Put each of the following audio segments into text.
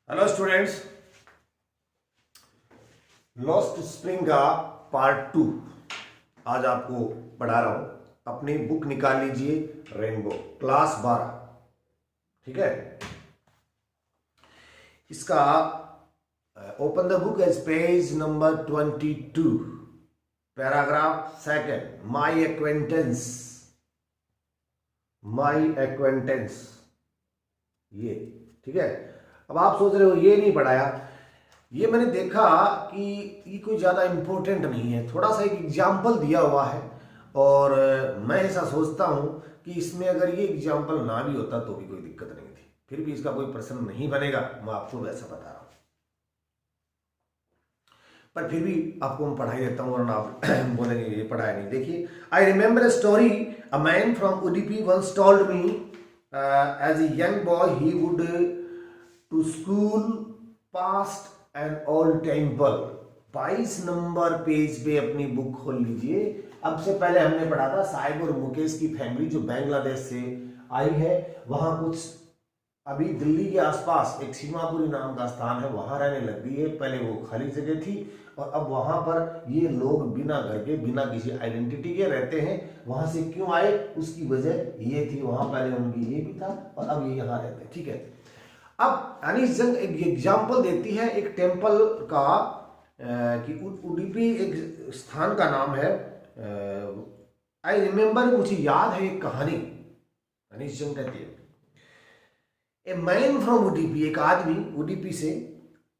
Hello students, lost spring का part 2 आज आपको पढ़ा रहा हूं। अपनी बुक निकाल लीजिए, रेनबो क्लास 12। ठीक है, इसका open the book as page number 22, paragraph second, my acquaintance. ये ठीक है। अब आप सोच रहे हो ये नहीं पढ़ाया, ये मैंने देखा कि ये कोई ज़्यादा इम्पोर्टेंट नहीं है, थोड़ा सा एक एग्जाम्पल दिया हुआ है और मैं ऐसा सोचता हूँ कि इसमें अगर ये एग्जाम्पल ना भी होता तो भी कोई दिक्कत नहीं थी। फिर भी इसका कोई प्रश्न नहीं बनेगा, मैं आपको वैसा बता रहा हूँ, पर फिर भी आपको मैं पढ़ाई देता हूँ और आप बोलेंगे ये पढ़ाया नहीं। देखिए, I remember a story, a man from Udupi once told me as a young boy he would to school past an old temple. 22 number page पे अपनी बुक खोल लीजिए। अब से पहले हमने पढ़ा था साहिब और मुकेश की फैमिली जो बांग्लादेश से आई है, वहां कुछ अभी दिल्ली के आसपास एक सीमापुरी नाम का स्थान है, वहां रहने लग गई है। पहले वो खाली जगह थी और अब वहां पर ये लोग बिना घर के, बिना किसी आइडेंटिटी के रहते हैं। वहां से क्यों आए, उसकी वजह ये थी, वहां पहले उनकी ये भी था और अब ये यहाँ रहते हैं। ठीक है, अब अनीस जंग एक एग्जाम्पल देती है एक टेम्पल का कि उडुपी एक स्थान का नाम है। आई रिमेंबर, मुझे याद है एक कहानी। अनीस जंग कहती है, ए मैन फ्रॉम उडुपी, एक आदमी उडुपी से,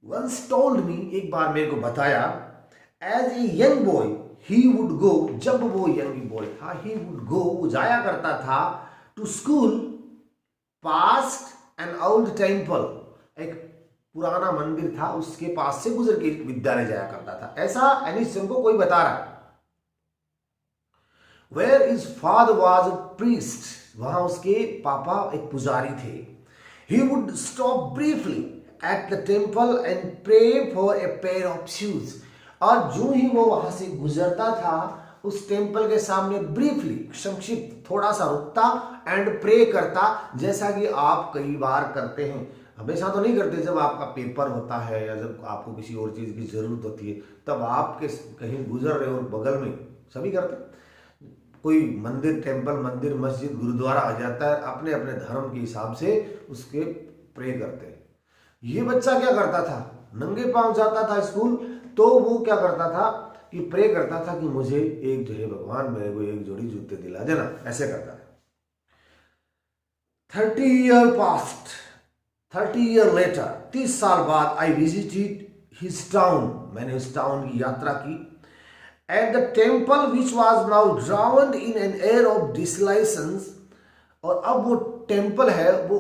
वंस टोल्ड मी, एक बार मेरे को बताया, as a young boy he would go, जब वो यंग बॉय था, ही वुड गो, वो जाया करता था, to school past an old temple, एक पुराना मंदिर था उसके पास से गुजर के विद्यालय जाया करता था। ऐसा अनीस जंग को कोई बता रहा है। Where is father was priest, वहां उसके पापा एक पुजारी थे। He would stop briefly at the temple and pray for a pair of shoes, और जो ही वो वहां से गुजरता था उस टेम्पल के सामने ब्रीफली, संक्षिप्त, थोड़ा सा रुकता एंड प्रे करता, जैसा कि आप कई बार करते हैं। हमेशा तो नहीं करते, जब आपका पेपर होता है या जब आपको किसी और चीज की जरूरत होती है तब आपके कहीं गुजर रहे हो बगल में, सभी करते हैं। कोई मंदिर, टेम्पल, मंदिर, मस्जिद, गुरुद्वारा आ जाता है, अपने अपने धर्म के हिसाब से उसके प्रे करते हैं। ये बच्चा क्या करता था, नंगे पांव जाता था स्कूल, तो वो क्या करता था कि प्रे करता था कि मुझे एक जो है भगवान मेरे को एक जोड़ी जूते दिला देना, ऐसे करता था। 30 ईयर पास्ट, 30 ईयर लेटर, 30 साल बाद, आई विजिटेड हिज टाउन, मैंने उस टाउन की यात्रा की। At the temple which was now drowned in an air of dislicense, और अब वो टेम्पल है वो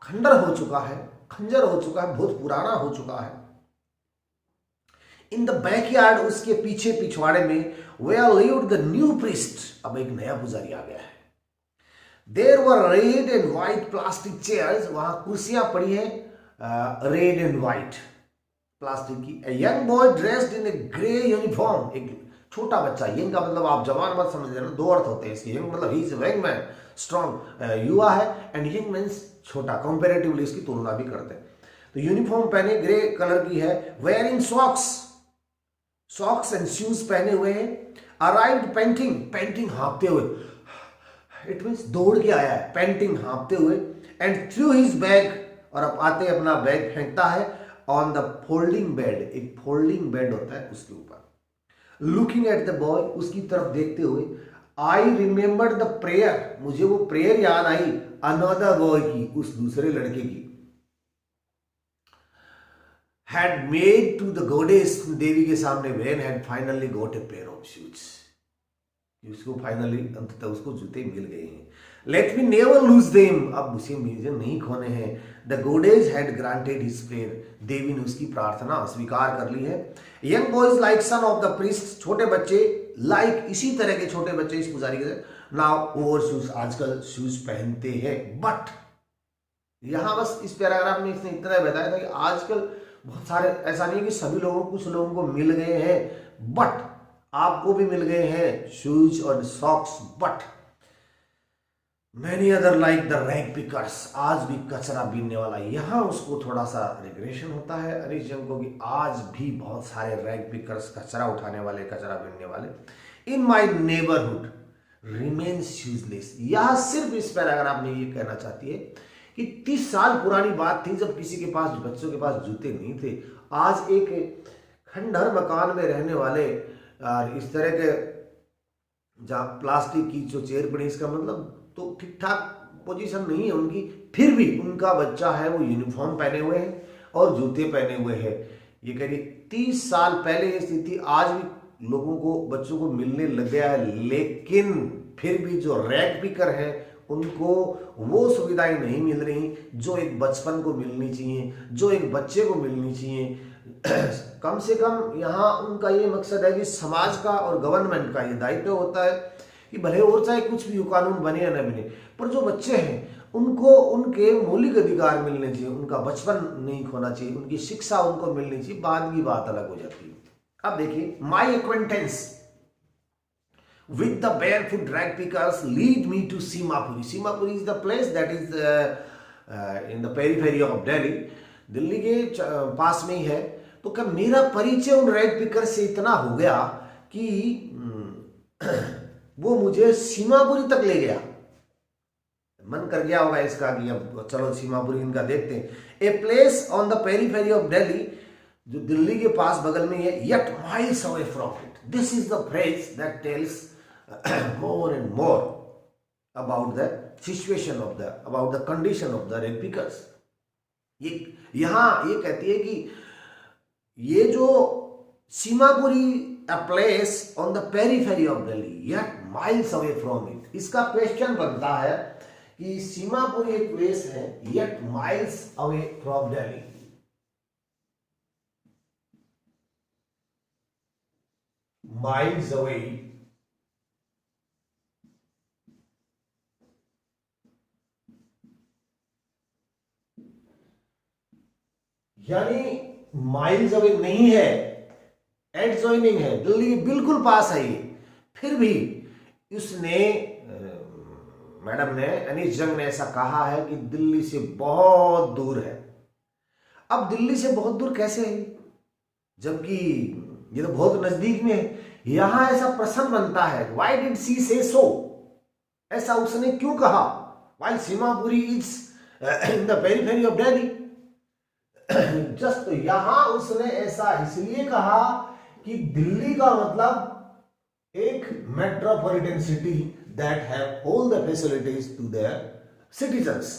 खंडर हो चुका है, खंजर हो चुका है, बहुत पुराना हो चुका है। इन द बैकयार्ड, उसके पीछे पिछवाड़े में, where lived the new priest, अब एक नया पुजारी आ गया है। There were red and white plastic chairs, वहां कुर्सियां पड़ी हैं रेड एंड व्हाइट प्लास्टिक की। A young boy dressed in a grey uniform, एक छोटा बच्चा, यंग का मतलब आप जवान मत समझ लेना, दो अर्थ होते हैं इसके। यंग मतलब he is a young man, strong, युवा है, एंड यंग मीन्स छोटा, कंपैरेटिवली इसकी तुलना भी करते हैं। तो यूनिफॉर्म पहने, ग्रे कलर की है। वेयरिंग सॉक्स एंड शूज पहने हुए हैं। अराइव्ड पेंटिंग हाँपते हुए, इट मीन्स दौड़ के आया है, पेंटिंग हाँपते हुए। एंड थ्रू हिज बैग, और अब आते अपना बैग फेंकता है ऑन द फोल्डिंग बेड, एक फोल्डिंग बेड होता है उसके ऊपर। लुकिंग एट द बॉय, उसकी तरफ देखते हुए। आई रिमेंबर द प्रेयर, मुझे वो प्रेयर याद आई, अनदर बॉय की, उस दूसरे लड़के की। had made to the goddess, देवी के सामने, when had finally got a pair of shoes, उसको फाइनली अंततः उसको जूते मिल गए हैं। Let me never lose them, अब उसे मुझे नहीं खोने हैं। The goddess had granted his prayer, देवी ने उसकी प्रार्थना स्वीकार कर ली है। Young boys like son of the priest, छोटे बच्चे like इसी तरह के छोटे बच्चे इस पुजारी के, now over shoes, आजकल शूज पहनते हैं। बट यहां बस इस पैराग्राफ में इसने इतना बताया था कि आजकल बहुत सारे, ऐसा नहीं कि सभी लोगों, कुछ लोगों को मिल गए हैं, बट आपको भी मिल गए हैं शूज और socks. But many other like the rag pickers, आज भी कचरा बीनने वाला। यहाँ उसको थोड़ा सा रिग्रेशन होता है अनिश जंग को कि आज भी बहुत सारे रैग पिकर्स, कचरा उठाने वाले, कचरा बीनने वाले, इन माई नेबरहुड रिमेन्स यूजलेस। यह सिर्फ इस पैराग्राफ में ये कहना चाहती है कि 30 साल पुरानी बात थी जब किसी के पास, बच्चों के पास जूते नहीं थे। आज एक खंडहर मकान में रहने वाले इस तरह के जहाँ प्लास्टिक की जो चेयर पड़ी, इसका मतलब तो ठीक ठाक पोजीशन नहीं है उनकी, फिर भी उनका बच्चा है वो यूनिफॉर्म पहने हुए है और जूते पहने हुए है। ये कह रही 30 साल पहले ये स्थिति, आज भी लोगों को, बच्चों को मिलने लग गया है, लेकिन फिर भी जो रैग पिकर है उनको वो सुविधाएं नहीं मिल रही जो एक बचपन को मिलनी चाहिए, जो एक बच्चे को मिलनी चाहिए। कम से कम यहाँ उनका ये मकसद है कि समाज का और गवर्नमेंट का ये दायित्व होता है कि भले और चाहे कुछ भी कानून बने या न बने, पर जो बच्चे हैं उनको उनके मौलिक अधिकार मिलने चाहिए, उनका बचपन नहीं खोना चाहिए, उनकी शिक्षा उनको मिलनी चाहिए। बाद की बात अलग हो जाती है। अब देखिए, माई acquaintance with the barefoot rag pickers lead me to Simapuri. Simapuri is the place that is in the periphery of Delhi. Delhi के पास में ही है। तो क्या मेरा परिचय उन रैग पिकर से इतना हो गया कि वो मुझे सीमापुरी तक ले गया। मन कर गया होगा इसका कि अब चलो सीमापुरी इनका देखते हैं। A place on the periphery of Delhi, जो दिल्ली के पास बगल में है, yet miles away from it. This is the phrase that tells more and more about the situation of the, about the condition of the rag pickers. ये यहाँ ये कहती है कि ये जो Seemapuri, a place on the periphery of Delhi, yet miles away from it. इसका question बनता है कि सीमापुरी एक प्लेस है yet miles away from Delhi. Miles away, यानी माइल्स अवे नहीं है, एडजॉइनिंग है, दिल्ली के बिल्कुल पास है ये। फिर भी उसने, मैडम ने, अनीश जंग ने ऐसा कहा है कि दिल्ली से बहुत दूर है। अब दिल्ली से बहुत दूर कैसे है, जबकि ये तो बहुत नजदीक में है। यहां ऐसा प्रश्न बनता है, व्हाई डिड शी से सो, ऐसा उसने क्यों कहा, while Seemapuri is in the periphery of Delhi. Just तो यहां उसने ऐसा इसलिए कहा कि दिल्ली का मतलब एक metropolitan city that have all the facilities to their citizens.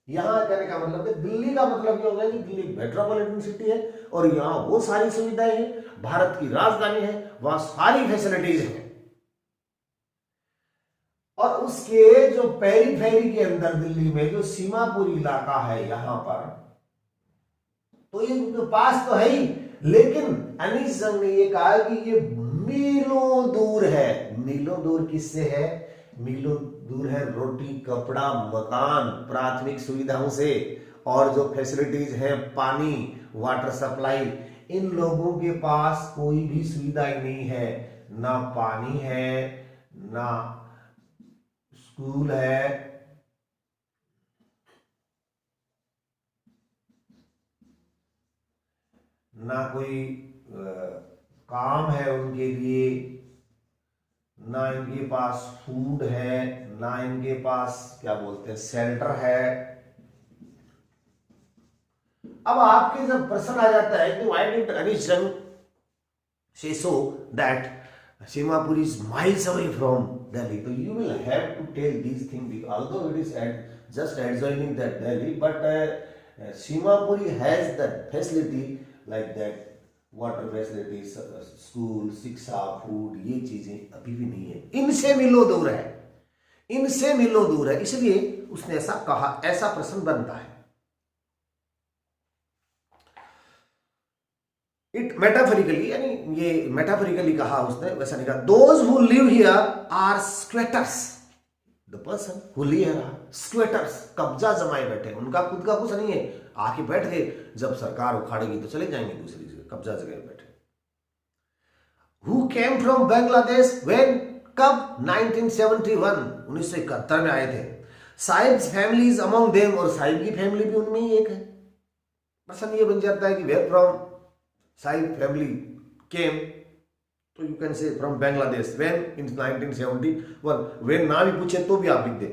यहां कहने का मतलब है, दिल्ली का मतलब ये होगा कि दिल्ली मेट्रोपॉलिटन सिटी है और यहां वो सारी सुविधाएं हैं, भारत की राजधानी है, वहां सारी फैसिलिटीज हैं। और उसके जो पेरीफेरी के अंदर दिल्ली में जो सीमापुरी इलाका है, यहां पर तो ये उनके पास तो है ही, लेकिन अनीश जंग ने ये कहा कि ये मीलों दूर है। मीलों दूर किससे है, मीलों दूर है रोटी, कपड़ा, मकान, प्राथमिक सुविधाओं से, और जो फैसिलिटीज है, पानी, वाटर सप्लाई, इन लोगों के पास कोई भी सुविधा नहीं है। ना पानी है, ना स्कूल है, ना कोई काम है उनके लिए, ना इनके पास फूड है, ना इनके पास क्या बोलते हैं शेल्टर है। अब आपके जब प्रश्न आ जाता है कि why did Anees Jung say so that Seemapuri is miles away from Delhi, तो you will have to tell this thing, although it is just adjoining that Delhi, but Seemapuri has that facility like that, water facilities, school, शिक्षा, food, ये चीजें अभी भी नहीं है, इनसे मीलों दूर है, इनसे मीलों दूर है। इसलिए उसने ऐसा कहा, ऐसा प्रश्न बनता है। इट मेटाफोरिकली, यानी ये मेटाफोरिकली कहा उसने, वैसा नहीं कहा। Those who live here are squatters, the person who live here are squatters, कब्जा जमाए बैठे, उनका खुद का कुछ नहीं है, आके बैठ गए, जब सरकार उखाड़ेगी तो चले जाएंगे दूसरी जगह, कब्जा जगह बैठे। Who came from Bangladesh when, कब, 1971, 1971 में आए थे। Sahibs family is among them, और साहिब की फैमिली भी उनमें ही एक है। प्रश्न ये बन जाता है कि where from Saheb family came, तो you can say from Bangladesh when in 1971, when ना भी पूछे तो भी आप लिख दे।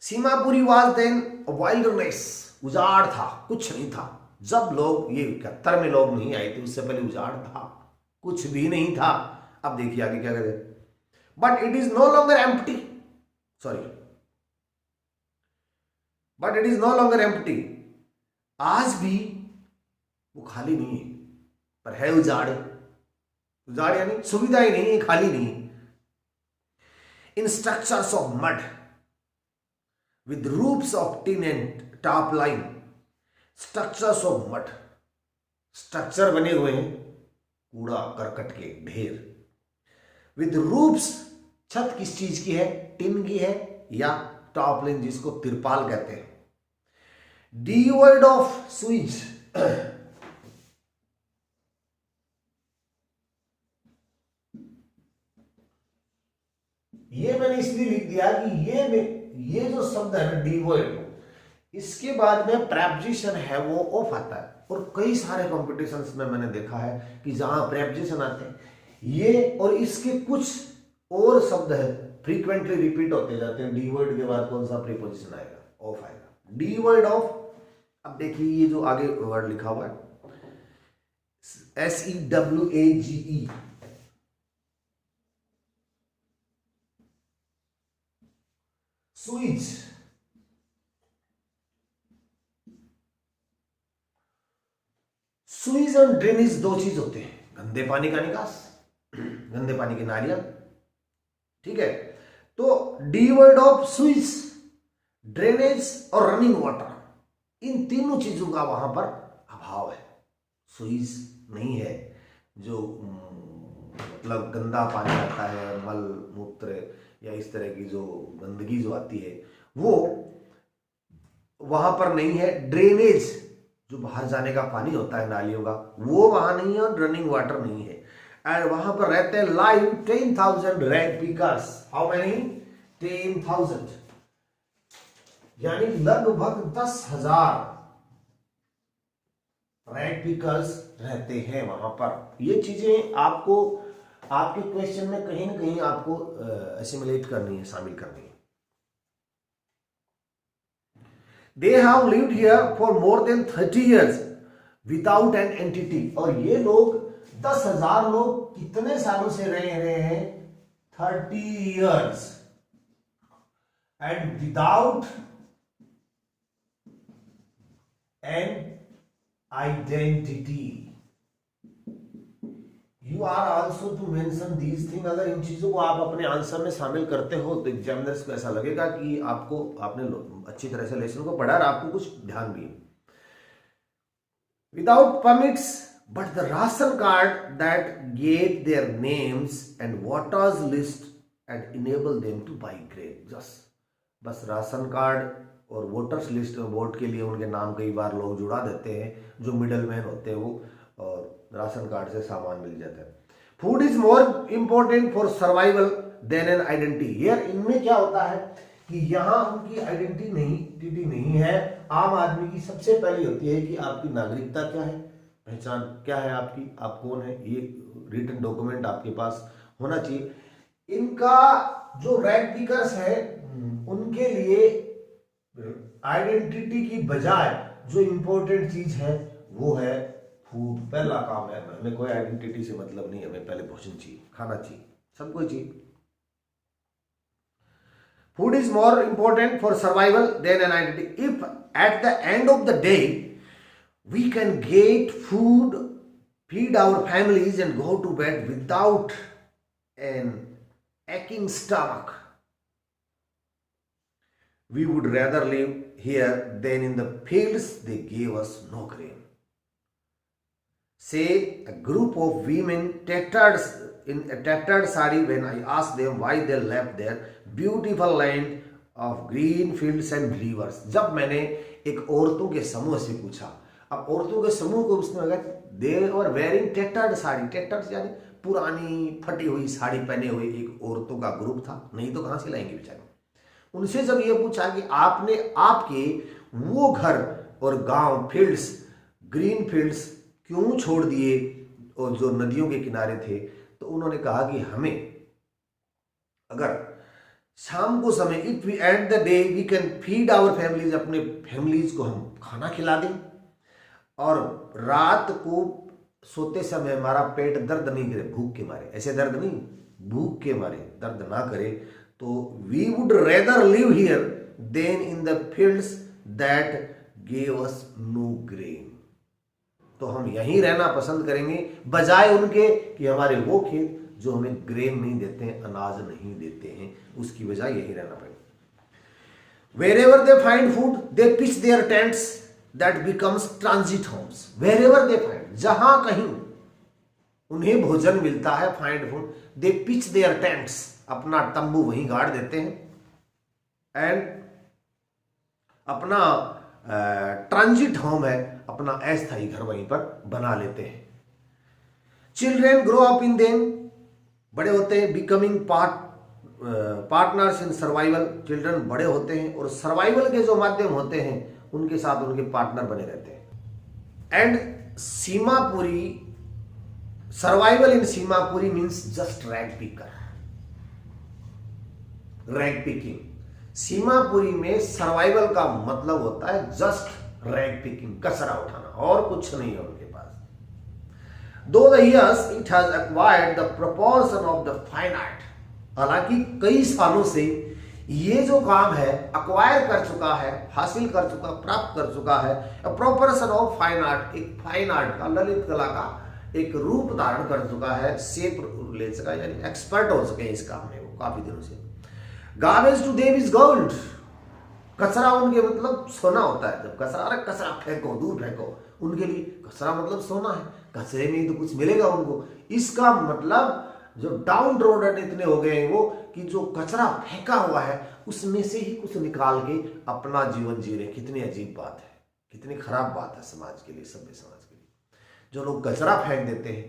सीमापुरी वाज देन वाइल्डनेस, उजाड़ था, कुछ नहीं था। जब लोग ये 71 में लोग नहीं आए थे, उससे पहले उजाड़ था, कुछ भी नहीं था। अब देखिए आगे क्या कहते हैं, but it is no longer empty, sorry, but it is no longer empty, आज भी वो खाली नहीं है, पर है उजाड़। उजाड़ यानी सुविधाएं नहीं है, खाली नहीं है। In structures of mud with roofs of tin and top line, structures of mud, structure बने हुए हैं कूड़ा करकट के ढेर। with roofs, छत किस चीज की है, टिन की है, या टॉप लाइन जिसको तिरपाल कहते हैं। devoid of sewage, ये मैंने इसलिए लिख दिया कि ये जो शब्द है ना डिवॉइड, इसके बाद में प्रेपोजिशन है वो ऑफ आता है। और कई सारे कॉम्पिटिशन्स में मैंने देखा है कि जहां प्रेपोजिशन आते हैं ये और इसके कुछ और शब्द है फ्रीक्वेंटली रिपीट होते जाते हैं, डिवॉइड के बाद कौन सा प्रीपोजिशन आएगा, ऑफ आएगा, डिवॉइड ऑफ। अब देखिए ये जो आगे वर्ड लिखा हुआ है SEWAGE, स्विच, स्विच और ड्रेनेज दो चीज होते हैं, गंदे पानी का निकास, गंदे पानी की नालियां, ठीक है। तो डिवॉइड ऑफ स्विच, ड्रेनेज और रनिंग वाटर, इन तीनों चीजों का वहां पर अभाव है। स्विच नहीं है, जो मतलब गंदा पानी आता है, मल मूत्र या इस तरह की जो गंदगी जो आती है वो वहां पर नहीं है। ड्रेनेज, जो बाहर जाने का पानी होता है नालियों का, वो वहां नहीं है, और रनिंग वाटर नहीं है। एंड वहां पर रहते हैं live 10,000 rag pickers. How many? 10,000, यानी लगभग 10,000 रैग पिकर्स रहते हैं वहां पर। ये चीजें आपको आपके क्वेश्चन में कहीं ना कहीं आपको एसिमुलेट करनी है, शामिल करनी है। They have lived here for more than 30 years without an entity, और ये लोग 10,000 लोग कितने सालों से रह रहे हैं? 30 years, and without an identity. You are also to mention these things। अगर इन चीजों को आप अपने आंसर में शामिल करते हो तो एग्जामिनर्स को ऐसा लगेगा कि आपने अच्छी तरह से लेसन को पढ़ा और आपको कुछ ध्यान भी है। Without permits but the ration card that get their names and voters list and enable them two by grade. बस राशन कार्ड और वोटर्स लिस्ट में वोट के लिए उनके नाम कई बार लोग जुड़ा देते हैं, जो मिडल मैन होते हैं वो, और राशन कार्ड से सामान मिल जाता है। Food is more important for survival than an identity. यार इनमें क्या होता है कि यहाँ उनकी आइडेंटिटी नहीं है। आम आदमी की सबसे पहली होती है कि आपकी नागरिकता क्या है, पहचान क्या है आपकी, आप कौन है, ये रिटन डॉक्यूमेंट आपके पास होना चाहिए। इनका जो रैग पिकर्स है उनके लिए आइडेंटिटी की बजाय जो इंपॉर्टेंट चीज है वो है फूड। पहला काम है, हमें कोई आइडेंटिटी से मतलब नहीं, हमें पहले भोजन चाहिए, खाना चाहिए, सब कुछ चाहिए। Food is more important for survival than an identity. If at the end of the day we can get food, feed our families and go to bed without an aching stomach, we would rather live here than in the fields they gave us no grain. Say a group of women in a tattered sari when I asked them why they left their beautiful land of green fields and rivers. जब मैंने एक औरतों के समूह से पूछा, अब औरतों के समूह को उसने अगर they were wearing tattered sari, tattered यानी पुरानी फटी हुई साड़ी पहने हुए एक औरतों का ग्रुप था, नहीं तो कहाँ से लाएंगे बेचारे। उनसे जब ये पूछा कि आपने आपके वो घर और गांव, फील्ड्स, ग्रीन फील्ड्स क्यों छोड़ दिए और जो नदियों के किनारे थे, तो उन्होंने कहा कि हमें अगर शाम को समय, if we end the day we can feed our families, अपने फैमिलीज को हम खाना खिला दें, और रात को सोते समय हमारा पेट दर्द नहीं करे भूख के मारे, ऐसे दर्द नहीं, भूख के मारे दर्द ना करे, तो we would rather live here than in the fields that gave us no grain. तो हम यहीं रहना पसंद करेंगे बजाय उनके कि हमारे वो खेत जो हमें ग्रेन नहीं देते हैं, अनाज नहीं देते हैं, उसकी बजाय यहीं रहना पड़ेगा। Wherever they find food, they pitch their tents that becomes transit homes. Wherever they find, जहां कहीं उन्हें भोजन मिलता है, find food, they pitch their tents, अपना तंबू वहीं गाड़ देते हैं, एंड अपना ट्रांजिट होम है, अपना अस्थायी घर वहीं पर बना लेते हैं। Children grow up in them, बड़े होते हैं, becoming partners in survival, children बड़े होते हैं और सर्वाइवल के जो माध्यम होते हैं उनके साथ उनके पार्टनर बने रहते हैं। And Seemapuri, survival in Seemapuri means just rag picker, rag picking. Seemapuri में सर्वाइवल का मतलब होता है जस्ट रैग पिकिंग, कचरा उठाना, और कुछ नहीं है उनके पास। दो the years it has acquired the proportion of the fine art, हालांकि कई सालों से ये जो काम है अक्वायर कर चुका है, हासिल कर चुका, प्राप्त कर चुका है, प्रोपोर्शन ऑफ फाइन आर्ट, एक फाइन आर्ट का, ललित कला का एक रूप धारण कर चुका है, शेप ले चुका, यानी एक्सपर्ट हो चुके हैं इस काम में वो काफी दिनों से। Garbage to them is gold, कचरा उनके मतलब सोना होता है। जब कचरा, अरे कचरा फेंको, दूर फेंको, उनके लिए कचरा मतलब सोना है, कचरे में ही तो कुछ मिलेगा उनको। इसका मतलब जो डाउन रोडेड इतने हो गए हैं वो कि जो कचरा फेंका हुआ है उसमें से ही कुछ निकाल के अपना जीवन जी रहे। कितनी अजीब बात है, कितनी खराब बात है समाज के लिए, सभ्य समाज के लिए। जो लोग कचरा फेंक देते हैं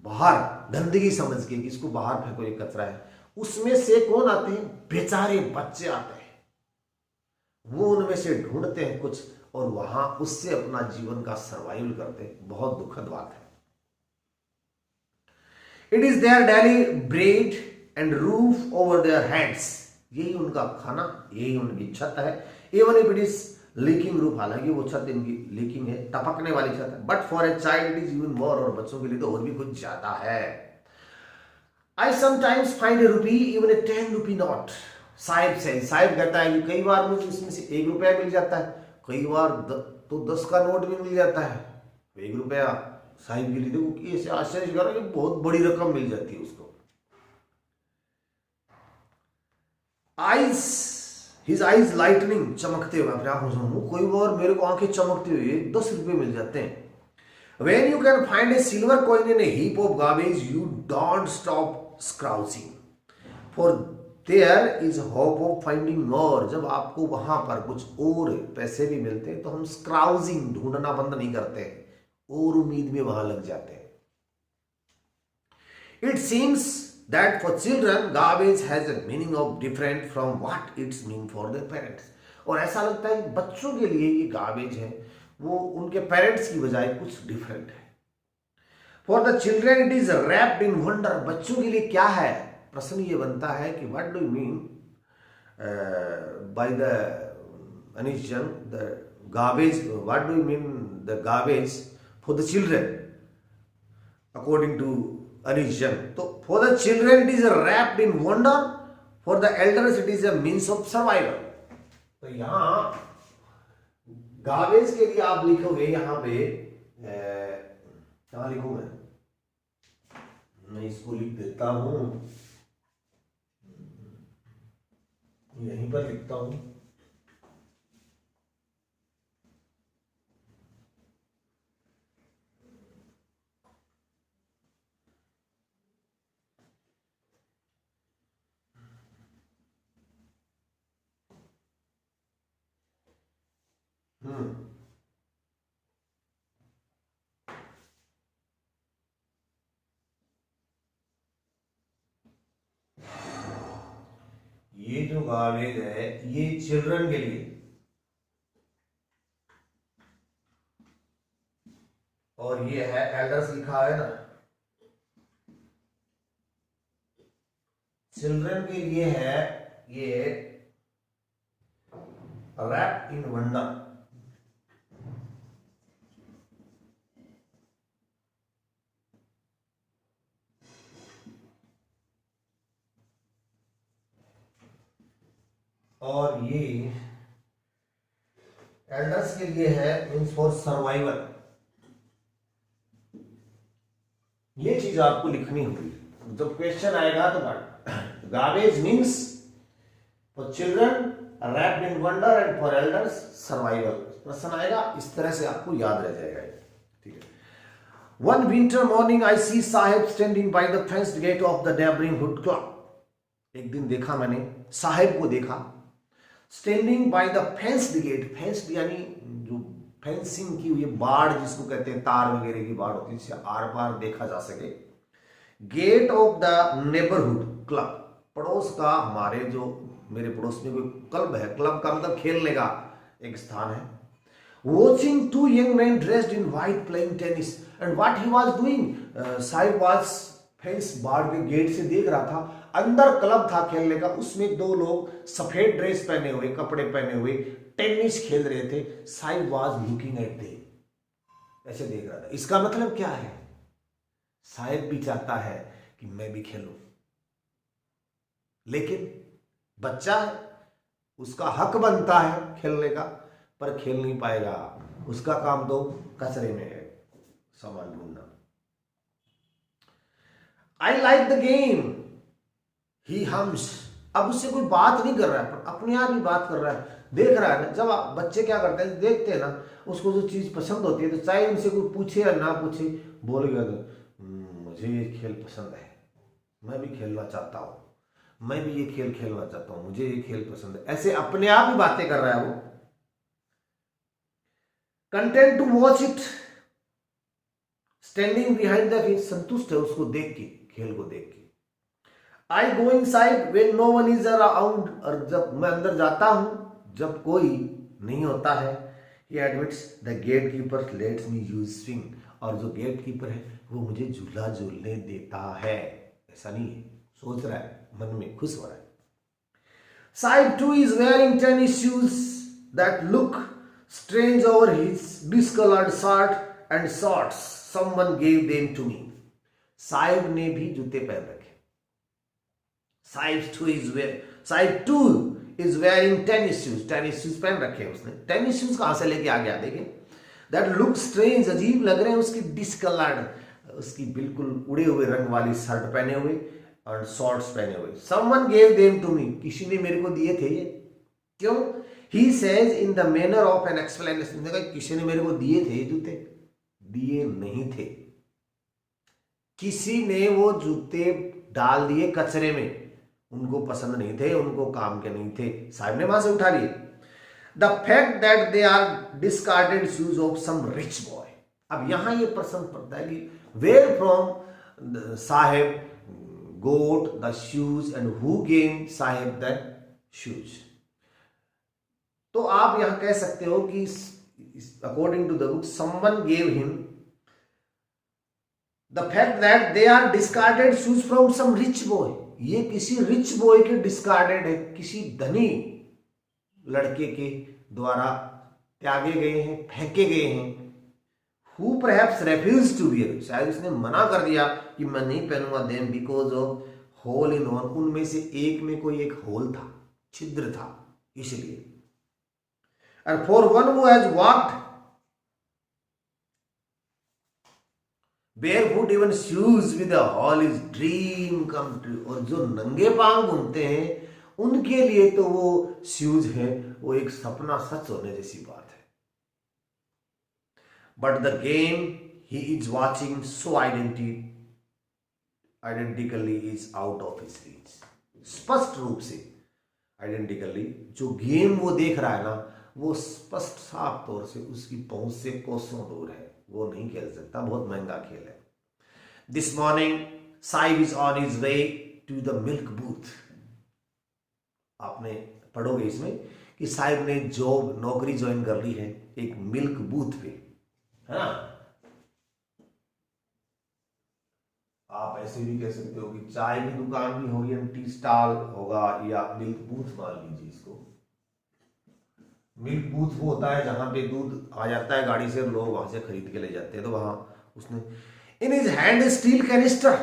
बाहर, गंदगी समझ के कि इसको बाहर फेंको, ये कचरा है, उसमें से कौन आते हैं? बेचारे बच्चे आते हैं, वो उनमें से ढूंढते हैं कुछ और वहां उससे अपना जीवन का सर्वाइवल करते हैं। बहुत दुखद बात है। It is their daily bread and roof over their heads, यही उनका खाना, यही उनकी छत है। Even if it is leaking roof, हालांकि वो छत इनकी लीकिंग है, टपकने वाली छत है, but for a child it is even more, और बच्चों के लिए तो और भी कुछ ज्यादा है। I sometimes find A rupee even a 10 rupee note, Sahib से, साहिब कहता है कि कई बार मुझे इसमें से 1 रुपया मिल जाता है, कई बार तो 10 का नोट भी मिल जाता है। 1 रुपया साहिब के लिए देखो कि ऐसे आश्चर्य करो कि बहुत बड़ी रकम मिल जाती है उसको। आइज, हिज आइज लाइटनिंग, चमकते हुए, अपने आंखों से, कोई बार मेरे को आंखें चमकती हुई 10 रुपये मिल जाते हैं। When you can find a silver coin in a heap of garbage, you don't stop scrounging, for there is hope of finding more. जब आपको वहां पर कुछ और पैसे भी मिलते हैं तो हम स्क्राउजिंग, ढूंढना बंद नहीं करते और उम्मीद में वहां लग जाते हैं। It seems that for children garbage has a meaning of different from what it's mean for their parents. और ऐसा लगता है कि बच्चों के लिए ये गार्बेज है वो उनके पेरेंट्स की बजाय कुछ डिफरेंट है। For the children it is wrapped in wonder, बच्चों के लिए क्या है? प्रश्न ये बनता है कि what do you mean by the Anees Jung, the garbage, what do you mean the garbage for the children according to Anees Jung. तो for the children it is wrapped in wonder, for the elders it is a means of survival. तो यहां garbage के लिए आप लिखोगे यहां पे, कहां लिखूं मैं इसको लिख देता हूं, यहीं पर लिखता हूं। गावेज है ये चिल्ड्रन के लिए, और ये है एल्डर्स लिखा है ना, चिल्ड्रन के लिए है ये रैप इन वंडर। और ये एल्डर्स के लिए है मीन्स फॉर सर्वाइवल। ये चीज आपको लिखनी होगी जब क्वेश्चन आएगा तो garbage means for children, wrapped in wonder, and for elders survival. प्रश्न आएगा इस तरह से, आपको याद रह जाएगा। ठीक है। One winter morning I see Saheb standing by the fenced gate of the neighbourhood club. एक दिन देखा मैंने, साहेब को देखा, standing by the fenced gate. Fenced यानी जो फेंसिंग की हुई बाड़ जिसको कहते हैं, तार वगैरह की बाड़ होती है जिससे आर पार देखा जा सके। Gate of the neighbourhood club, पड़ोस का, हमारे जो मेरे पड़ोस में कोई क्लब है, क्लब का मतलब खेलने का एक स्थान है। Watching two young man dressed in white playing tennis and what he was doing, Sahib was fence बाड़ के गेट से देख रहा था, अंदर क्लब था खेलने का, उसमें दो लोग सफेद ड्रेस पहने हुए, कपड़े पहने हुए टेनिस खेल रहे थे। Sahib was looking at them, ऐसे देख रहा था। इसका मतलब क्या है, साहिब भी चाहता है कि मैं भी खेलूं, लेकिन बच्चा है, उसका हक बनता है खेलने का, पर खेल नहीं पाएगा। उसका काम तो कचरे में है सामान ढूंढना। I like the game he hums. अब उससे कोई बात नहीं कर रहा है, पर अपने आप ही बात कर रहा है, देख रहा है ना। जब बच्चे क्या करते हैं, देखते हैं ना, उसको जो चीज पसंद होती है तो चाहे उनसे कोई पूछे या ना पूछे, बोल गया तो मुझे ये खेल पसंद है, मैं भी खेलना चाहता हूं, मैं भी ये खेल खेलना चाहता हूं, मुझे ये खेल पसंद है, ऐसे अपने आप ही बातें कर रहा है वो। Content to watch it, standing behind the fence, संतुष्ट है उसको देख के, खेल को देख के। I go inside when no one is around, और जब मैं अंदर जाता हूं जब कोई नहीं होता है। He admits the gate keeper lets me use swing, और जो गेट कीपर है वो मुझे झूला झूलने देता है। ऐसा नहीं है, सोच रहा है, मन में खुश हो रहा है। Sahib too is wearing tennis shoes that look strange over his discoloured shirt and shorts, someone gave them to me. Sahib ने भी जूते पहन रखे। Sahib too is wearing tennis shoes, tennis shoes पहन रखे हैं उसने। टेनिस शूज कहां से लेके आ गया, देखिए। दैट लुक स्ट्रेंज, अजीब लग रहे हैं, उसकी डिस्कलर्ड, उसकी बिल्कुल उड़े हुए रंग वाली शर्ट पहने हुए और शॉर्ट्स पहने हुए। Someone gave them to me, किसी ने मेरे को दिए थे ये। क्यों? He says in the manner of an explanation, किसी ने मेरे को दिए थे ये जूते, दिए नहीं थे, किसी ने वो जूते डाल दिए कचरे में, उनको पसंद नहीं थे, उनको काम के नहीं थे, साहब ने वहां से उठा लिए। The fact that they are discarded shoes of some rich boy. अब यहां ये प्रश्न पड़ता है कि where from Saheb got the shoes and who gave Saheb the shoes. तो आप यहां कह सकते हो कि according to the book someone gave him the fact that they are discarded shoes from some rich boy. ये किसी रिच बॉय के डिस्कार्डेड है, किसी धनी लड़के के द्वारा त्यागे गए हैं, फेंके गए हैं। Who perhaps refuse to wear, शायद उसने मना कर दिया कि मैं नहीं पहनूंगा them because of hole in one, उनमें से एक में कोई एक होल था, छिद्र था, इसलिए। And for one who has walked barefoot even shoes with a hole is dream come true। और जो नंगे पांव घूमते हैं उनके लिए तो वो शूज है, वो एक सपना सच होने जैसी बात है। But the game he is watching so identically is out of his reach। स्पष्ट रूप से आइडेंटिकली जो गेम वो देख रहा है ना, वो स्पष्ट साफ तौर से उसकी पहुंच से कोसों दूर है, वो नहीं खेल सकता, बहुत महंगा खेल है। This morning Sahib is on his way to the milk booth. आपने पढ़ोगे इसमें कि साहिब ने जॉब नौकरी ज्वाइन कर ली है एक मिल्क बूथ पे, है ना। आप ऐसे भी कह सकते हो कि चाय की दुकान भी होगी, टी स्टॉल होगा, या मिल्क बूथ मान लीजिए इसको। मिल्क बूथ वो होता है जहां पे दूध आ जाता है गाड़ी से, लोग वहां से खरीद के ले जाते हैं। तो वहां उसने in his hand steel canister,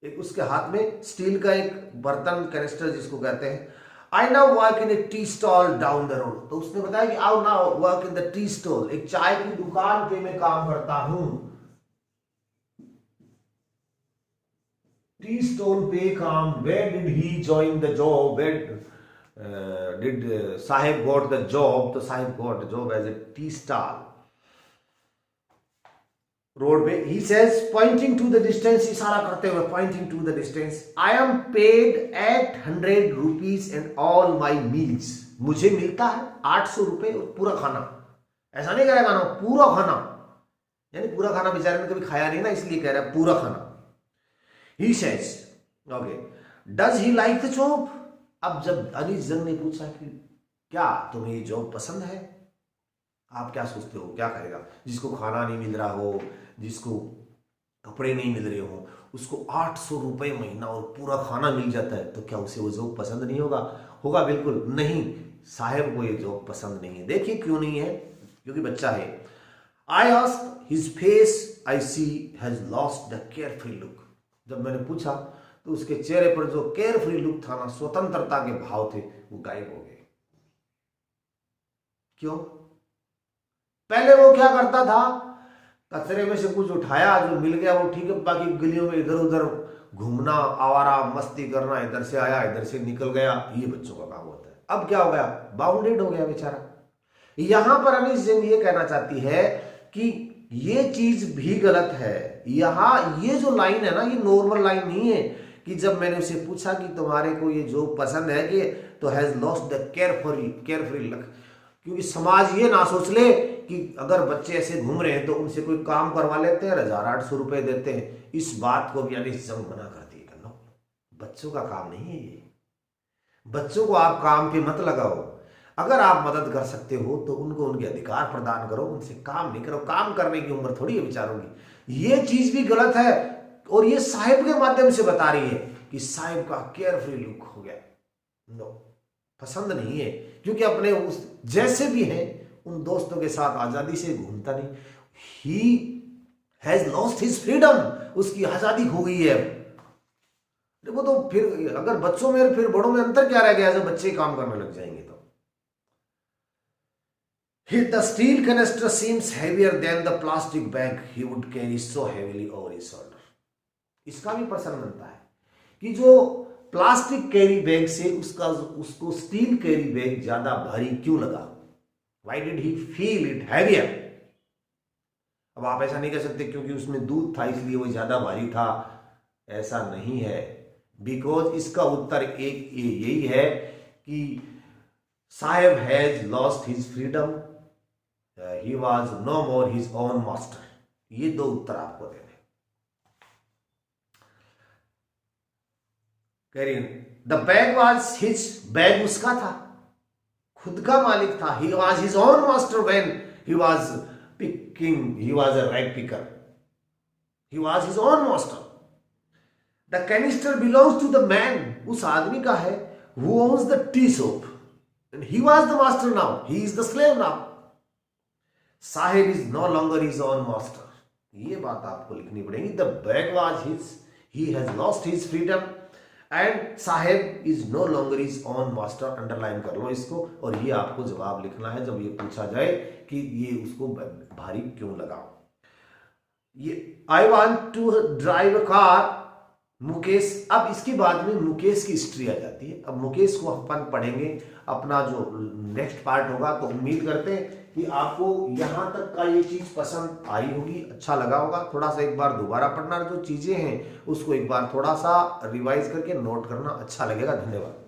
एक उसके हाथ में स्टील का एक बर्तन कैनिस्टर जिसको कहते हैं। I now work in A tea stall down the road, तो उसने बताया कि I now work in the tea stall, एक चाय की दुकान पे मैं काम करता हूं। टी स्टॉल पे काम, where did he join the job, where did Sahib got the job, तो Sahib got the job as a tea stall road पे। he says pointing to the distance, इशारा करते हुए pointing to the distance, I am paid 800 rupees and all my meals, मुझे मिलता है 800 रुपए और पूरा खाना। ऐसा नहीं कह रहा खाना, पूरा खाना, यानी पूरा खाना बेचारे ने कभी खाया नहीं ना, इसलिए कह रहा है पूरा खाना। he says okay, does he like the job, अब जब अनीस जंग ने पूछा कि क्या तुम्हें ये जॉब पसंद है, आप क्या सोचते हो क्या करेगा, जिसको खाना नहीं मिल रहा हो, जिसको कपड़े नहीं मिल रहे हो, उसको 800 रुपए महीना और पूरा खाना मिल जाता है, तो क्या उसे वो जॉब पसंद नहीं होगा? होगा बिल्कुल नहीं। साहिब को ये जॉब पसंद नहीं है। देखिए क्यों नहीं है, क्योंकि बच्चा है। I asked his face I see has lost the carefree look, जब मैंने पूछा तो उसके चेहरे पर जो केयरफ्री लुक था ना, स्वतंत्रता के भाव थे, वो गायब हो गए। क्यों? पहले वो क्या करता था, कचरे में से कुछ उठाया, जो मिल गया वो ठीक है, बाकी गलियों में इधर उधर घूमना, आवारा मस्ती करना, इधर से आया इधर से निकल गया, ये बच्चों का काम होता है। अब क्या हो गया, बाउंडेड हो गया बेचारा। यहां पर अनीस जंग ये कहना चाहती है कि ये चीज भी गलत है। यहां ये जो लाइन है ना, ये नॉर्मल लाइन नहीं है कि जब मैंने उसे पूछा कि तुम्हारे को ये जो पसंद है कि, तो has lost the carefree luck, क्योंकि समाज ये ना सोच ले कि अगर बच्चे ऐसे घूम रहे हैं तो उनसे कोई काम करवा लेते हैं, 1800 रुपए देते हैं। इस बात को भी अनीस जंग मना करती है, नो, बच्चों का काम नहीं है ये, बच्चों को आप काम पे मत लगाओ। अगर आप मदद कर सकते हो तो उनको उनके अधिकार प्रदान करो, उनसे काम नहीं करो। काम करने की उम्र थोड़ी है बेचारों की। ये चीज भी गलत है, और ये साहिब के माध्यम से बता रही है कि साहिब का केयरफ्री लुक हो गया, नो, पसंद नहीं है, क्योंकि अपने उस जैसे भी हैं उन दोस्तों के साथ आजादी से घूमता नहीं। ही हैज लॉस्ट हिज फ्रीडम, उसकी आजादी खो गई है। देखो, तो फिर अगर बच्चों में फिर बड़ों में अंतर क्या रह गया जब बच्चे काम करने लग जाएंगे तो। The steel canister seems heavier than the plastic bag he would carry so heavily over his shoulder. इसका भी प्रश्न बनता है कि जो प्लास्टिक कैरी बैग से उसको स्टील कैरी बैग ज्यादा भारी क्यों लगा? Why did he feel it heavier? अब आप ऐसा नहीं कह सकते क्योंकि उसमें दूध था इसलिए वो ज्यादा भारी था, ऐसा नहीं है। बिकॉज इसका उत्तर एक यही है कि Saheb has lost his freedom, he was no more his own master. ये दो उत्तर आपको देने। The bag was his, bag उसका था, खुद का मालिक था। He was his own master when he was picking, he was a rag picker, he was his own master. The canister belongs to the man, उस आदमी का है, who owns the tea shop, and he was the master, now he is the slave now. Sahib is no longer his own master. ये बात आपको लिखनी पड़ेगी। The bag was his, he has lost his freedom, and Saheb is no longer is on master. Underline कर लो इसको, और ये आपको जवाब लिखना है जब ये पूछा जाए कि ये उसको भारी क्यों लगा। ये I want to drive a car, Mukesh. अब इसके बाद में मुकेश की हिस्ट्री आ जाती है। अब मुकेश को अपन पढ़ेंगे अपना जो नेक्स्ट पार्ट होगा। तो उम्मीद करते हैं कि आपको यहां तक का ये चीज पसंद आई होगी, अच्छा लगा होगा। थोड़ा सा एक बार दोबारा पढ़ना, जो चीजें हैं उसको एक बार थोड़ा सा रिवाइज करके नोट करना, अच्छा लगेगा। धन्यवाद।